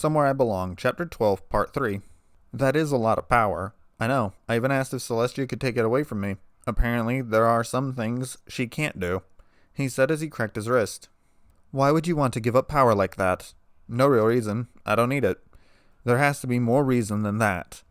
Somewhere I Belong, Chapter 12, Part 3. That is a lot of power. I know. I even asked if Celestia could take it away from me. Apparently, there are some things she can't do, he said as he cracked his wrist. Why would you want to give up power like that? No real reason. I don't need it. There has to be more reason than that.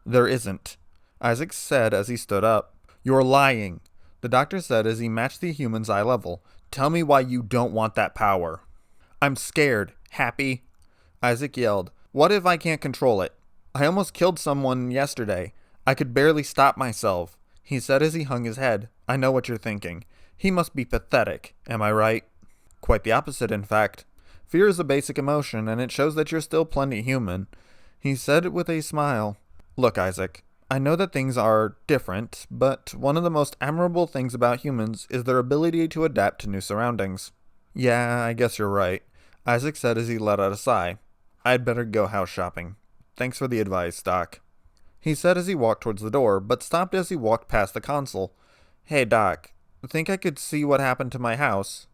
There isn't, Isaac said as he stood up. You're lying, the doctor said as he matched the human's eye level. Tell me why you don't want that power. I'm scared. Happy? Isaac yelled. What if I can't control it? I almost killed someone yesterday. I could barely stop myself, he said as he hung his head. I know what you're thinking. He must be pathetic, am I right? Quite the opposite, in fact. Fear is a basic emotion, and it shows that you're still plenty human, he said with a smile. Look, Isaac, I know that things are different, but one of the most admirable things about humans is their ability to adapt to new surroundings. Yeah, I guess you're right, Isaac said as he let out a sigh. I'd better go house shopping. Thanks for the advice, Doc, he said as he walked towards the door, but stopped as he walked past the console. Hey, Doc, think I could see what happened to my house?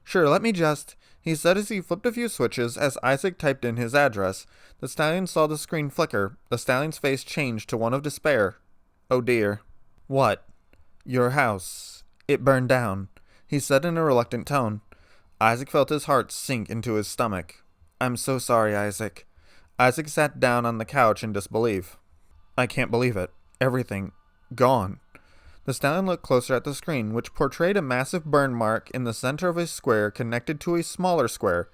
Sure, let me just, he said as he flipped a few switches as Isaac typed in his address. The stallion saw the screen flicker. The stallion's face changed to one of despair. Oh dear. What? Your house. It burned down, he said in a reluctant tone. Isaac felt his heart sink into his stomach. I'm so sorry, Isaac. Isaac sat down on the couch in disbelief. I can't believe it. Everything. Gone. The stallion looked closer at the screen, which portrayed a massive burn mark in the center of a square connected to a smaller square.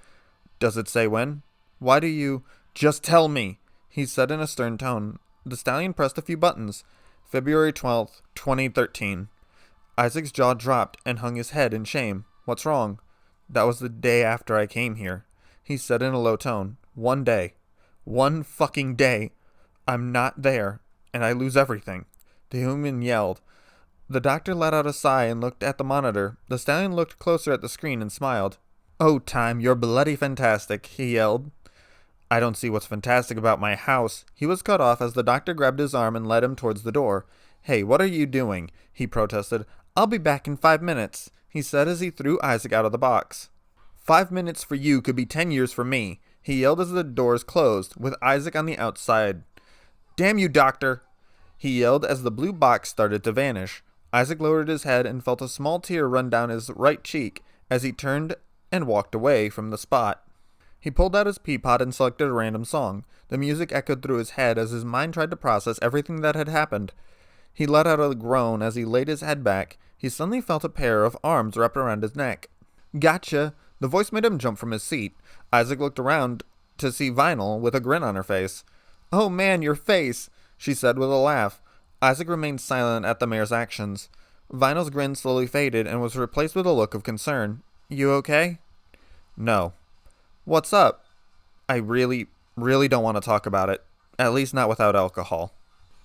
Does it say when? Why do you... Just tell me, he said in a stern tone. The stallion pressed a few buttons. February 12th, 2013. Isaac's jaw dropped and hung his head in shame. What's wrong? That was the day after I came here, he said in a low tone. One day. One fucking day. I'm not there, and I lose everything. The human yelled. The doctor let out a sigh and looked at the monitor. The stallion looked closer at the screen and smiled. Oh, Time, you're bloody fantastic, he yelled. I don't see what's fantastic about my house. He was cut off as the doctor grabbed his arm and led him towards the door. Hey, what are you doing? He protested. I'll be back in 5 minutes, he said as he threw Isaac out of the box. 5 minutes for you could be 10 years for me, he yelled as the doors closed, with Isaac on the outside. Damn you, doctor, he yelled as the blue box started to vanish. Isaac lowered his head and felt a small tear run down his right cheek as he turned and walked away from the spot. He pulled out his peapod and selected a random song. The music echoed through his head as his mind tried to process everything that had happened. He let out a groan as he laid his head back. He suddenly felt a pair of arms wrapped around his neck. Gotcha! The voice made him jump from his seat. Isaac looked around to see Vinyl with a grin on her face. Oh man, your face, she said with a laugh. Isaac remained silent at the mayor's actions. Vinyl's grin slowly faded and was replaced with a look of concern. You okay? No. What's up? I really don't want to talk about it. At least not without alcohol.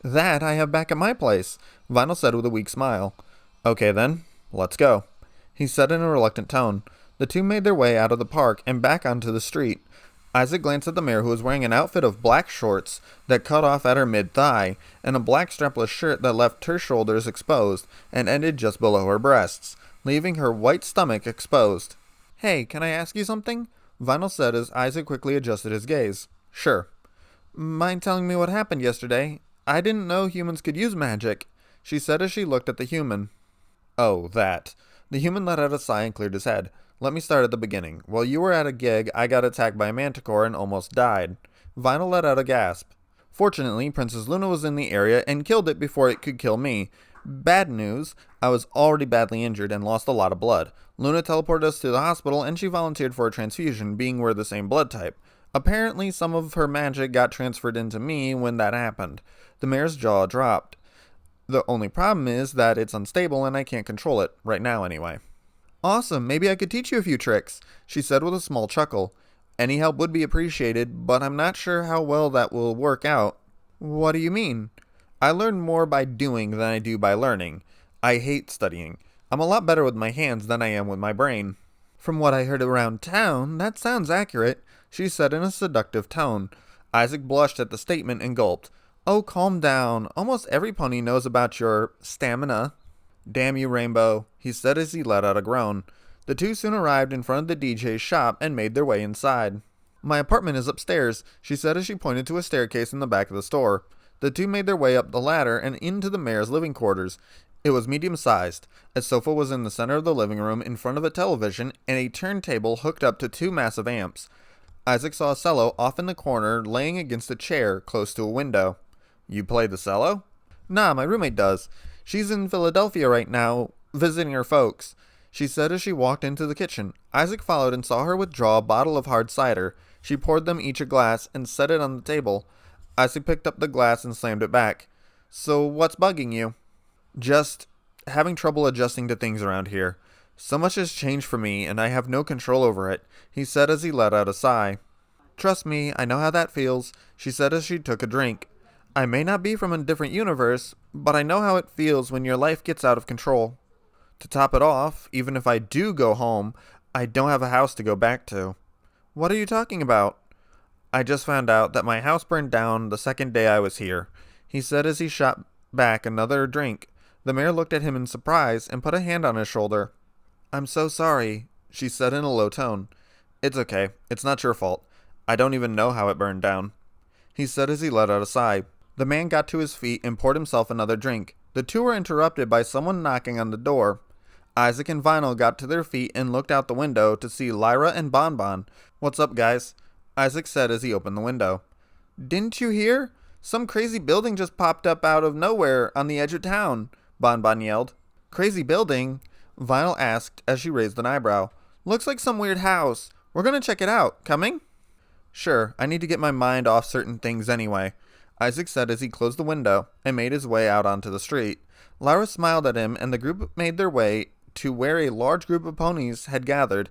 That I have back at my place, Vinyl said with a weak smile. Okay then, let's go, he said in a reluctant tone. The two made their way out of the park and back onto the street. Isaac glanced at the mayor, who was wearing an outfit of black shorts that cut off at her mid-thigh, and a black strapless shirt that left her shoulders exposed and ended just below her breasts, leaving her white stomach exposed. Hey, can I ask you something? Vinyl said as Isaac quickly adjusted his gaze. Sure. Mind telling me what happened yesterday? I didn't know humans could use magic, she said as she looked at the human. Oh, that. The human let out a sigh and cleared his head. Let me start at the beginning. While you were at a gig, I got attacked by a manticore and almost died. Vinyl let out a gasp. Fortunately, Princess Luna was in the area and killed it before it could kill me. Bad news, I was already badly injured and lost a lot of blood. Luna teleported us to the hospital and she volunteered for a transfusion, being we're the same blood type. Apparently, some of her magic got transferred into me when that happened. The mayor's jaw dropped. The only problem is that it's unstable and I can't control it, right now anyway. Awesome, maybe I could teach you a few tricks, she said with a small chuckle. Any help would be appreciated, but I'm not sure how well that will work out. What do you mean? I learn more by doing than I do by learning. I hate studying. I'm a lot better with my hands than I am with my brain. From what I heard around town, that sounds accurate, she said in a seductive tone. Isaac blushed at the statement and gulped. Oh, calm down. Almost every pony knows about your stamina. Damn you, Rainbow, he said as he let out a groan. The two soon arrived in front of the DJ's shop and made their way inside. My apartment is upstairs, she said as she pointed to a staircase in the back of the store. The two made their way up the ladder and into the mayor's living quarters. It was medium-sized. A sofa was in the center of the living room in front of a television and a turntable hooked up to two massive amps. Isaac saw a cello off in the corner laying against a chair close to a window. You play the cello? Nah, my roommate does. She's in Philadelphia right now, visiting her folks, she said as she walked into the kitchen. Isaac followed and saw her withdraw a bottle of hard cider. She poured them each a glass and set it on the table. Isaac picked up the glass and slammed it back. So what's bugging you? Just having trouble adjusting to things around here. So much has changed for me, and I have no control over it, he said as he let out a sigh. Trust me, I know how that feels, she said as she took a drink. I may not be from a different universe, but I know how it feels when your life gets out of control. To top it off, even if I do go home, I don't have a house to go back to. What are you talking about? I just found out that my house burned down the second day I was here, he said as he shot back another drink. The mayor looked at him in surprise and put a hand on his shoulder. I'm so sorry, she said in a low tone. It's okay. It's not your fault. I don't even know how it burned down, he said as he let out a sigh. The man got to his feet and poured himself another drink. The two were interrupted by someone knocking on the door. Isaac and Vinyl got to their feet and looked out the window to see Lyra and Bonbon. What's up, guys? Isaac said as he opened the window. Didn't you hear? Some crazy building just popped up out of nowhere on the edge of town, Bonbon yelled. Crazy building? Vinyl asked as she raised an eyebrow. Looks like some weird house. We're gonna check it out. Coming? Sure, I need to get my mind off certain things anyway, Isaac said as he closed the window and made his way out onto the street. Lyra smiled at him and the group made their way to where a large group of ponies had gathered.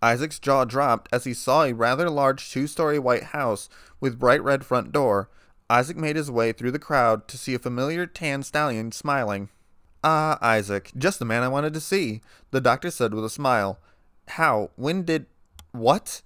Isaac's jaw dropped as he saw a rather large two-story white house with bright red front door. Isaac made his way through the crowd to see a familiar tan stallion smiling. Ah, Isaac, just the man I wanted to see, the doctor said with a smile. How? When did... What?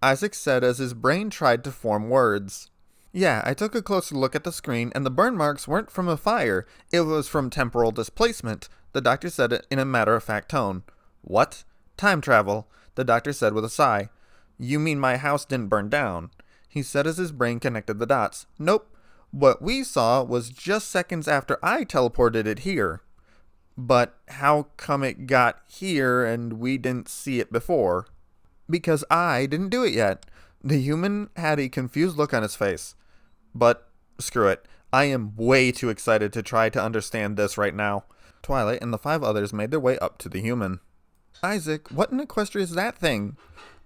Isaac said as his brain tried to form words. Yeah, I took a closer look at the screen, and the burn marks weren't from a fire. It was from temporal displacement, the doctor said it in a matter-of-fact tone. What? Time travel, the doctor said with a sigh. You mean my house didn't burn down? He said as his brain connected the dots. Nope. What we saw was just seconds after I teleported it here. But how come it got here and we didn't see it before? Because I didn't do it yet. The human had a confused look on his face. But, screw it. I am way too excited to try to understand this right now. Twilight and the 5 others made their way up to the human. Isaac, what in Equestria is that thing?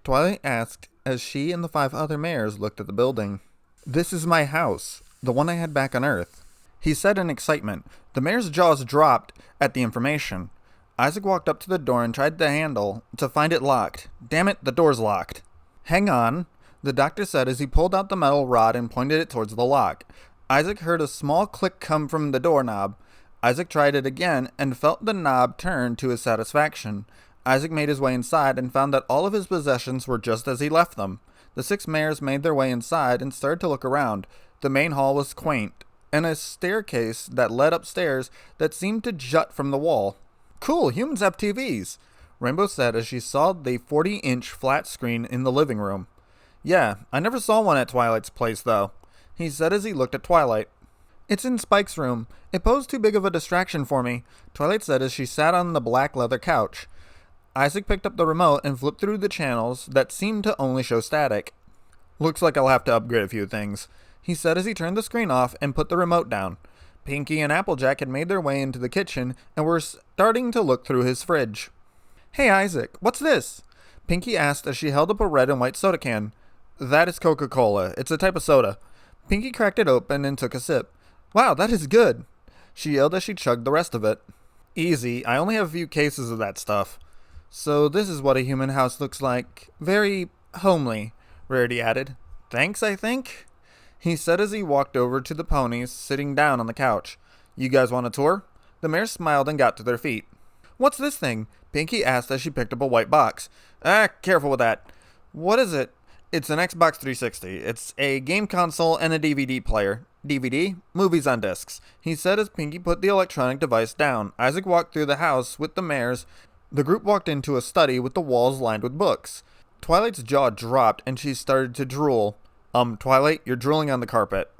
Twilight asked as she and the 5 other mayors looked at the building. This is my house, the one I had back on Earth, he said in excitement. The mayor's jaws dropped at the information. Isaac walked up to the door and tried the handle to find it locked. Damn it, the door's locked. Hang on, the doctor said as he pulled out the metal rod and pointed it towards the lock. Isaac heard a small click come from the doorknob. Isaac tried it again and felt the knob turn to his satisfaction. Isaac made his way inside and found that all of his possessions were just as he left them. The 6 mayors made their way inside and started to look around. The main hall was quaint, and a staircase that led upstairs that seemed to jut from the wall. Cool, humans have TVs, Rainbow said as she saw the 40-inch flat screen in the living room. Yeah, I never saw one at Twilight's place, though, he said as he looked at Twilight. It's in Spike's room. It posed too big of a distraction for me, Twilight said as she sat on the black leather couch. Isaac picked up the remote and flipped through the channels that seemed to only show static. Looks like I'll have to upgrade a few things, he said as he turned the screen off and put the remote down. Pinky and Applejack had made their way into the kitchen and were starting to look through his fridge. Hey Isaac, what's this? Pinky asked as she held up a red and white soda can. That is Coca-Cola. It's a type of soda. Pinky cracked it open and took a sip. Wow, that is good, she yelled as she chugged the rest of it. Easy, I only have a few cases of that stuff. So this is what a human house looks like. Very homely, Rarity added. Thanks, I think, he said as he walked over to the ponies sitting down on the couch. You guys want a tour? The mayor smiled and got to their feet. What's this thing? Pinky asked as she picked up a white box. Careful with that. What is it? It's an Xbox 360. It's a game console and a DVD player. DVD? Movies on discs, he said as Pinky put the electronic device down. Isaac walked through the house with the mayors. The group walked into a study with the walls lined with books. Twilight's jaw dropped and she started to drool. Twilight, you're drooling on the carpet.